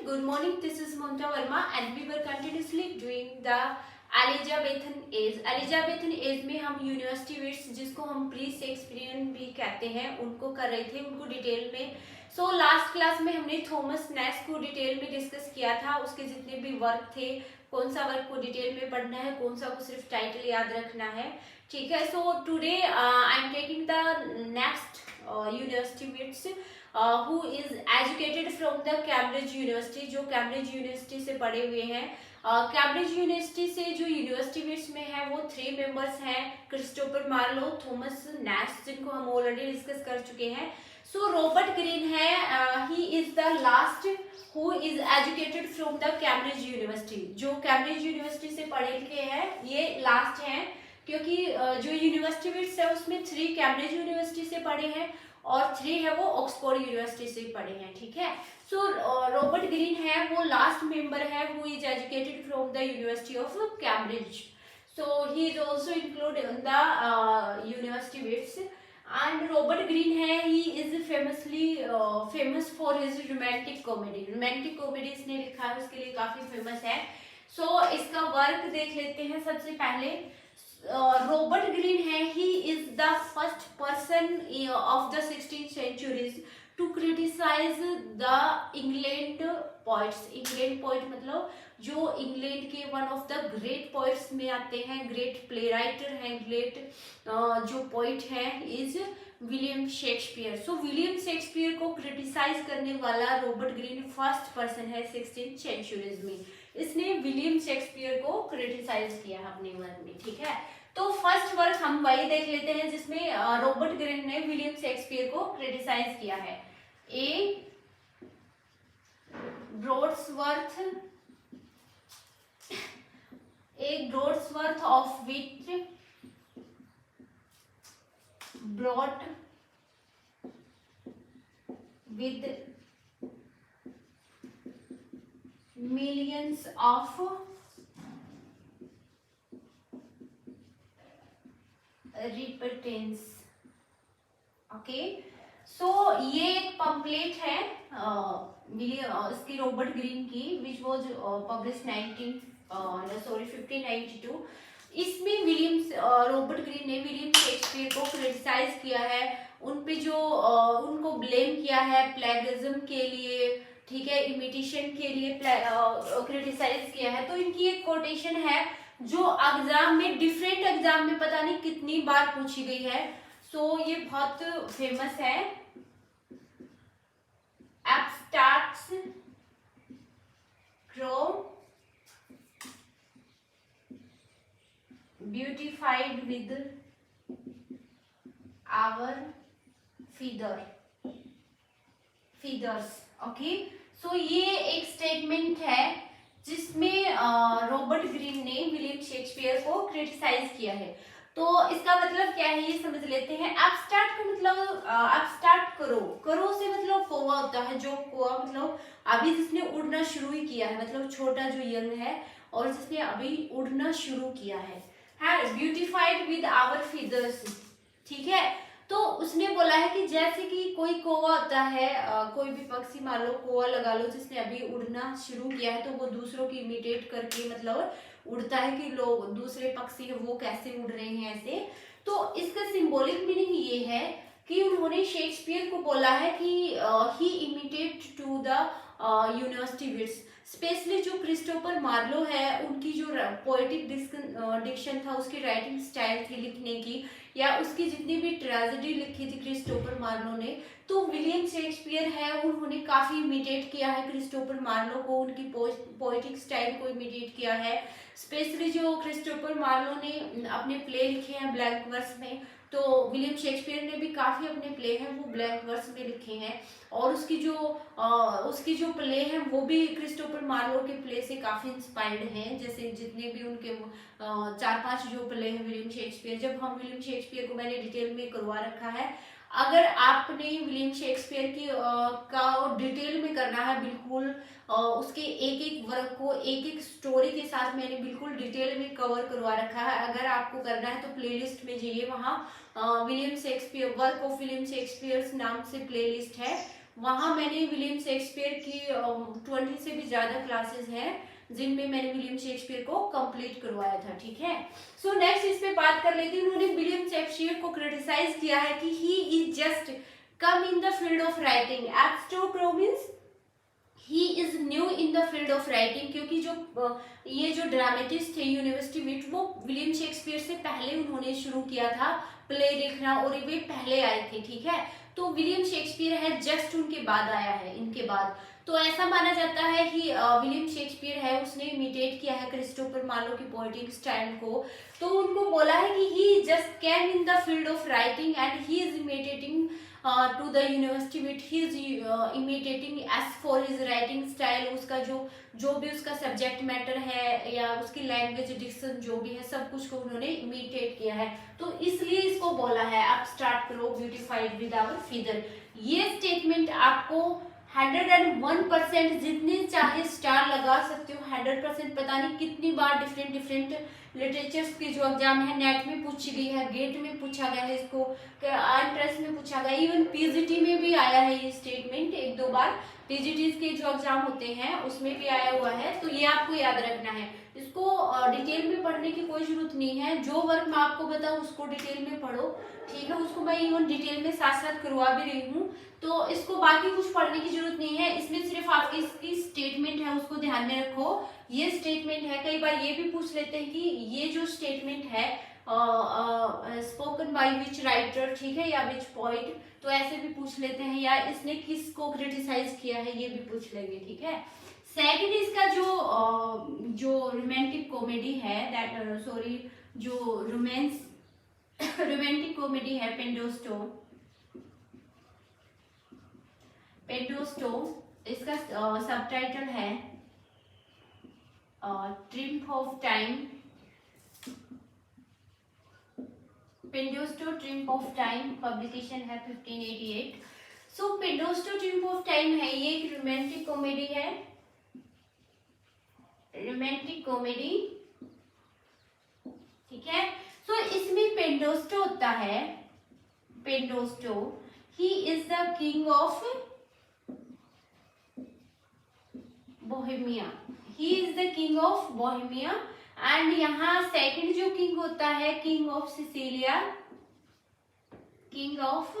Good morning. This is Mamta Verma, and we were continuously doing the Elizabethan age. Elizabethan age में हम university wits जिसको हम pre Shakespearean भी कहते हैं उनको कर रहे थे, उनको डिटेल में। लास्ट क्लास में हमने थॉमस नैश को डिटेल में डिस्कस किया था, उसके जितने भी वर्क थे, कौन सा वर्क को डिटेल में पढ़ना है, कौन सा को सिर्फ टाइटल याद रखना है। ठीक है, so today I am taking the next university wits who is educated from the Cambridge University, जो कैम्ब्रिज यूनिवर्सिटी से पढ़े हुए हैं। कैम्ब्रिज यूनिवर्सिटी से जो यूनिवर्सिटी विट्स में है वो 3 मेंबर्स हैं, क्रिस्टोफर मार्लो, थॉमस नैश, जिनको हम ऑलरेडी डिस्कस कर चुके हैं। रॉबर्ट ग्रीन है, he is the last who is educated from the Cambridge University, जो कैम्ब्रिज यूनिवर्सिटी से पढ़े लिखे हैं, ये लास्ट हैं, क्योंकि जो यूनिवर्सिटी विट्स है उसमें 3 कैम्ब्रिज यूनिवर्सिटी से पढ़े हैं और 3 है वो ऑक्सफोर्ड यूनिवर्सिटी से पढ़े हैं। ठीक है, रॉबर्ट ग्रीन है वो लास्ट मेंबर है who is educated from the university of Cambridge. He is also include in the university wits. And Robert green है, he is famous for his romantic comedy. Romantic comedy इसने लिखा है, उसके लिए काफी फेमस है। इसका वर्क देख लेते हैं। सबसे पहले रॉबर्ट ग्रीन है, he is the first person of the 16th centuries to criticise the England poets. England poet मतलब जो इंग्लैंड के one of the great poets में आते हैं, ग्रेट प्ले राइटर हैं, ग्रेट जो पोइट हैं is William Shakespeare. William Shakespeare को क्रिटिसाइज करने वाला रॉबर्ट ग्रीन फर्स्ट पर्सन है 16th centuries में। इसने विलियम शेक्सपियर को क्रिटिसाइज किया अपने वर्क में। ठीक है, तो फर्स्ट वर्क हम वही देख लेते हैं जिसमें रॉबर्ट ग्रीन ने विलियम शेक्सपियर को क्रिटिसाइज किया है। A groatsworth of wit brought with millions of repentance। Okay, ये एक पम्पलेट है इसकी रॉबर्ट ग्रीन की, विच वॉज पब्लिश 1592। इसमें रॉबर्ट ग्रीन ने विलियम शेक्सपियर को क्रिटिसाइज किया है, उन पे जो उनको ब्लेम किया है प्लेगरिज्म के लिए, ठीक है, इमिटेशन के लिए क्रिटिसाइज किया है। तो इनकी एक कोटेशन है जो एग्जाम में, डिफरेंट एग्जाम में पता नहीं कितनी बार पूछी गई है। ये बहुत फेमस है। Abstracts grow beautified with our feathers. Okay, ये एक स्टेटमेंट है जिसमें रॉबर्ट ग्रीन ने विलियम शेक्सपियर को क्रिटिसाइज किया है। तो इसका मतलब क्या है ये समझ लेते हैं। एब्स्ट्रैक्ट का मतलब एब्स्ट्रैक्ट करो से मतलब कौवा होता है, जो कौवा मतलब अभी जिसने उड़ना शुरू ही किया है, मतलब छोटा जो यंग है और जिसने अभी उड़ना शुरू किया है। Beautified with our feathers. ठीक है, तो उसने बोला है कि जैसे कि कोई कौवा होता है, कोई भी पक्षी मान लो, कौवा लगा लो, जिसने अभी उड़ना शुरू किया है, तो वो दूसरों की इमिटेट करके मतलब उड़ता है कि लोग दूसरे पक्षी है वो कैसे उड़ रहे हैं ऐसे। तो इसका सिंबॉलिक मीनिंग ये है कि उन्होंने शेक्सपियर को बोला है कि he imitate to the university wits. Specially जो क्रिस्टोफर मार्लो है, उनकी जो पोएटिक डिक्शन था, उसकी राइटिंग स्टाइल थी लिखने की, या उसकी जितनी भी ट्रेजेडी लिखी थी क्रिस्टोफर मार्लो ने, तो विलियम शेक्सपियर है उन्होंने काफी इमिटेट किया है क्रिस्टोफर मार्लो को, उनकी पोएटिक स्टाइल को इमिटेट किया है। स्पेशली जो क्रिस्टोफर मार्लो ने अपने प्ले लिखे हैं ब्लैंक वर्स में, तो विलियम शेक्सपियर ने भी काफी अपने प्ले हैं वो ब्लैंक वर्स में लिखे हैं, और उसकी जो प्ले हैं वो भी क्रिस्टोफर मार्लो के प्ले से काफी इंस्पायर्ड हैं। जैसे जितने भी उनके 4-5 जो प्ले हैं विलियम शेक्सपियर, जब हम विलियम शेक्सपियर को मैंने डिटेल में करवा रखा है। अगर आपने विलियम शेक्सपियर की का डिटेल में करना है बिल्कुल, उसके एक एक वर्क को एक एक स्टोरी के साथ मैंने बिल्कुल डिटेल में कवर करवा रखा है। अगर आपको करना है तो प्लेलिस्ट में जाइए, वहाँ William Shakespeare work of William Shakespeare नाम से प्लेलिस्ट है, वहाँ मैंने विलियम शेक्सपियर की 20 से भी ज्यादा क्लासेस हैं जिनमें मैंने विलियम शेक्सपियर को कंप्लीट करवाया था, ठीक है। सो नेक्स्ट इस पे बात कर लेती हूँ। उन्होंने विलियम शेक्सपियर को क्रिटिसाइज किया है कि he is just come in the field of writing at to province, he is new in the field of writing, क्योंकि जो ये जो ड्रामेटिस्ट थे यूनिवर्सिटी विट, वो विलियम शेक्सपियर से पहले उन्होंने शुरू किया था प्ले लिखना और वे पहले आए थे, ठीक है। तो विलियम शेक्सपियर है जस्ट उनके बाद आया है, इनके बाद। तो ऐसा माना जाता है कि विलियम शेक्सपियर है उसने इमिटेट किया है क्रिस्टोफर मार्लो की पोएटिक स्टाइल को। तो उनको बोला है कि he just came in the field of writing and he is imitating to the university wit, he is imitating as for his writing style. उसका जो भी उसका सब्जेक्ट मैटर है या उसकी लैंग्वेज डिक्शन जो भी है सब कुछ को उन्होंने इमिटेट किया है, तो इसलिए इसको बोला है आप स्टार्ट करो ब्यूटिफाइड विद आवर फिगर। ये स्टेटमेंट आपको 101% जितने चाहे स्टार लगा सकते हो, 100%। पता नहीं कितनी बार डिफरेंट लिटरेचर्स की जो एग्जाम है नेट में पूछी गई है, गेट में पूछा गया है, इसको एंट्रेंस में पूछा गया, इवन पीजीटी में भी आया है ये स्टेटमेंट एक दो बार। पीजीटी के जो एग्जाम होते हैं उसमें भी आया हुआ है, तो ये आपको याद रखना है। इसको डिटेल में पढ़ने की कोई जरूरत नहीं है, जो वर्क मैं आपको बताऊँ उसको डिटेल में पढ़ो, ठीक है। उसको मैं इवन डिटेल में साथ साथ करवा भी रही हूँ, तो इसको बाकी कुछ पढ़ने की जरूरत नहीं है। इसमें सिर्फ आपकी इसकी स्टेटमेंट है उसको ध्यान में रखो। ये स्टेटमेंट है, कई बार ये भी पूछ लेते हैं कि ये जो स्टेटमेंट है स्पोकन बाय विच राइटर, ठीक है, या विच पोइट, तो ऐसे भी पूछ लेते हैं, या इसने किसको क्रिटिसाइज किया है ये भी पूछ लेंगे, ठीक है। सेकंड इसका जो रोमांटिक कॉमेडी है दैट सॉरी जो रोमांटिक कॉमेडी है पेंडोस्टो, इसका सबटाइटल है triumph of time, Pandosto triumph of time, publication है 1588। So Pandosto triumph of time है, ये एक रोमांटिक कॉमेडी है, रोमांटिक कॉमेडी, ठीक है। सो इसमें पेंडोस्टो होता है, Pandosto he is the king of Bohemia, he is the king of Bohemia. And यहाँ सेकंड जो किंग होता है king of Sicilia, king of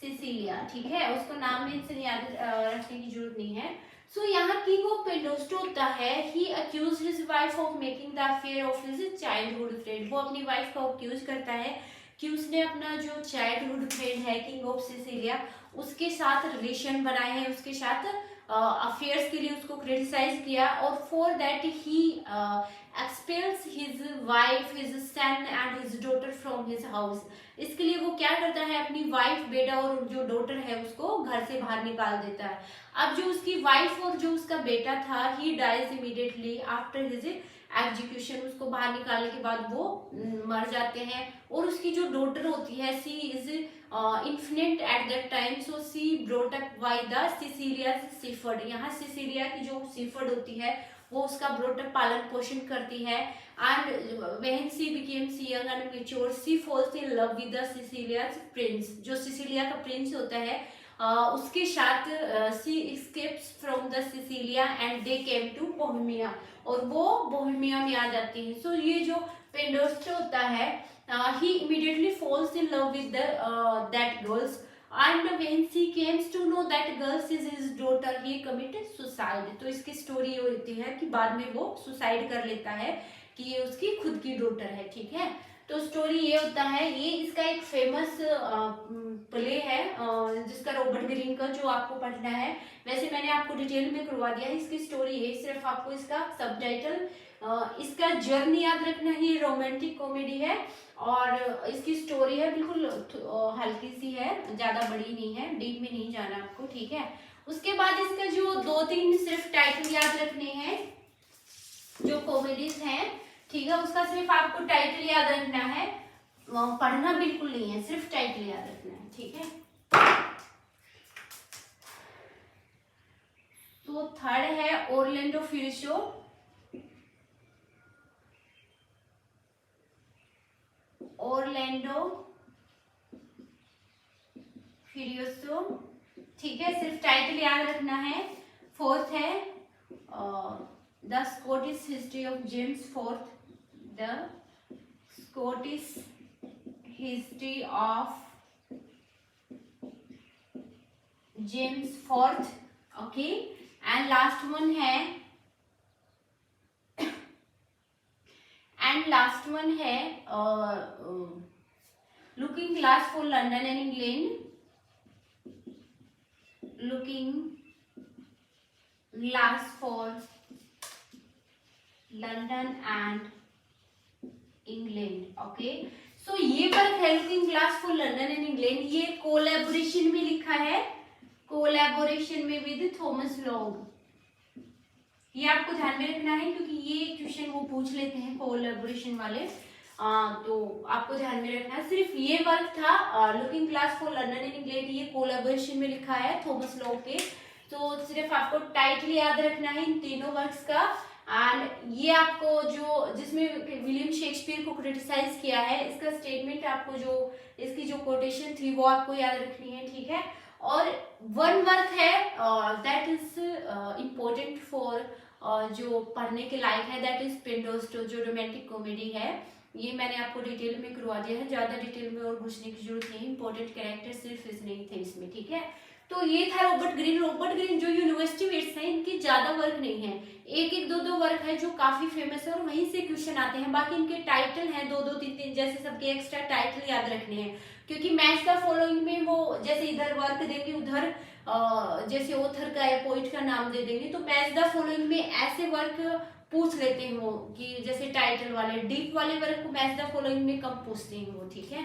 Sicilia, ठीक है। उसको नाम में इनसे याद रखने की जरूरत नहीं है। सो यहाँ किंग ऑफ पेंडोस्टो होता है, he accuse his wife of making the affair of his childhood friend. वो अपनी वाइफ को अक्यूज करता है कि उसने अपना जो चाइल्डहुड फ्रेंड है किंग ऑफ सिसिलिया उसके साथ रिलेशन बनाए हैं, उसके साथ अफेयर्स के लिए उसको क्रिटिसाइज किया, और for that he expels his wife, his son and his daughter from his house. इसके लिए वो क्या करता है, अपनी वाइफ, बेटा और जो डॉटर है उसको घर से बाहर निकाल देता है। अब जो उसकी वाइफ और जो उसका बेटा था, he dies immediately after his execution, उसको बाहर निकालने के बाद वो मर जाते हैं। और उसकी जो डॉटर होती है, she is infant at that time, so she brought up by the Sicilia shepherd. यहाँ सिसिलिया की जो सीफर्ड होती है वो उसका ब्रॉट अप पालन पोषण करती है। And when she becomes young and mature, she falls in love with the Sicilia's prince. जो सिसिलिया का प्रिंस होता है उसके साथ she escapes from the Sicilia and they came to Bohemia, और वो बोहेमिया में आ जाती है। सो ये जो पेंडोस्टो होता है, he immediately falls in love with that girls, and when she comes to know that girls is his daughter, he committed suicide। तो इसकी स्टोरी ये होती है कि बाद में वो सुसाइड कर लेता है कि ये उसकी खुद की डॉटर है, ठीक है। तो स्टोरी ये होता है, ये इसका एक फेमस प्ले है जिसका रॉबर्ट ग्रीन का, जो आपको पढ़ना है। वैसे मैंने आपको डिटेल में करवा दिया है, इसकी स्टोरी है, सिर्फ आपको इसका सबटाइटल, इसका जर्नी याद रखना ही, रोमांटिक कॉमेडी है और इसकी स्टोरी है बिल्कुल हल्की सी है, ज्यादा बड़ी नहीं है, डीप में नहीं जाना आपको, ठीक है। उसके बाद इसका जो 2-3 सिर्फ टाइटल याद रखने हैं जो कॉमेडीज हैं, ठीक है, उसका सिर्फ आपको टाइटल याद रखना है, पढ़ना बिल्कुल नहीं है, सिर्फ टाइटल याद रखना है, ठीक है। तो थर्ड है ओरलैंडो फ्यूरिशो, ओरलैंडो फ्यूरियोसो, ठीक है, सिर्फ टाइटल याद रखना है। फोर्थ है the Scottish history of James fourth, the Scottish history of James fourth, okay. And last one है looking glass for London and England, looking glass for London and England, okay. So ये work है looking glass for London and England, ये collaboration में लिखा है, collaboration में with Thomas long. ये आपको ध्यान में रखना है क्योंकि ये क्वेश्चन वो पूछ लेते हैं कोलैबोरेशन वाले, तो आपको ध्यान में रखना है। सिर्फ ये वर्क था looking glass for London and England, ये कोलैबोरेशन में लिखा है थॉमस लॉन्ग के। तो सिर्फ आपको टाइटल याद रखना है इन तीनों वर्क्स का। एंड ये आपको जो जिसमें विलियम शेक्सपियर को क्रिटिसाइज किया है, इसका स्टेटमेंट आपको जो इसकी जो कोटेशन थी वो आपको याद रखनी है, ठीक है। और वन वर्क है दैट इज इम्पोर्टेंट फॉर जो पढ़ने के लायक है, दैट इज पेंडोस्टो, जो रोमांटिक कॉमेडी है। ये मैंने आपको डिटेल में करवा दिया है, ज्यादा डिटेल में और घुसने की जरूरत नहीं, इंपॉर्टेंट कैरेक्टर सिर्फ इसने ही थे इसमें, ठीक है। तो ये था रॉबर्ट ग्रीन जो यूनिवर्सिटी वेट्स हैं, इनकी ज्यादा वर्क नहीं है, एक एक दो वर्क है जो काफी फेमस है और वहीं से क्वेश्चन आते हैं। बाकी इनके टाइटल हैं दो तीन, जैसे सबके एक्स्ट्रा टाइटल याद रखने हैं, क्योंकि मैच द फॉलोइंग में वो जैसे इधर वर्क देंगे उधर जैसे ऑथर का या पोइट का नाम दे देंगे, तो मैच द फॉलोइंग में ऐसे वर्क पूछ लेते हैं वो कि जैसे टाइटल वाले, डीप वाले वर्क को मैच द फॉलोइंग में कम पूछते हैं वो, ठीक है।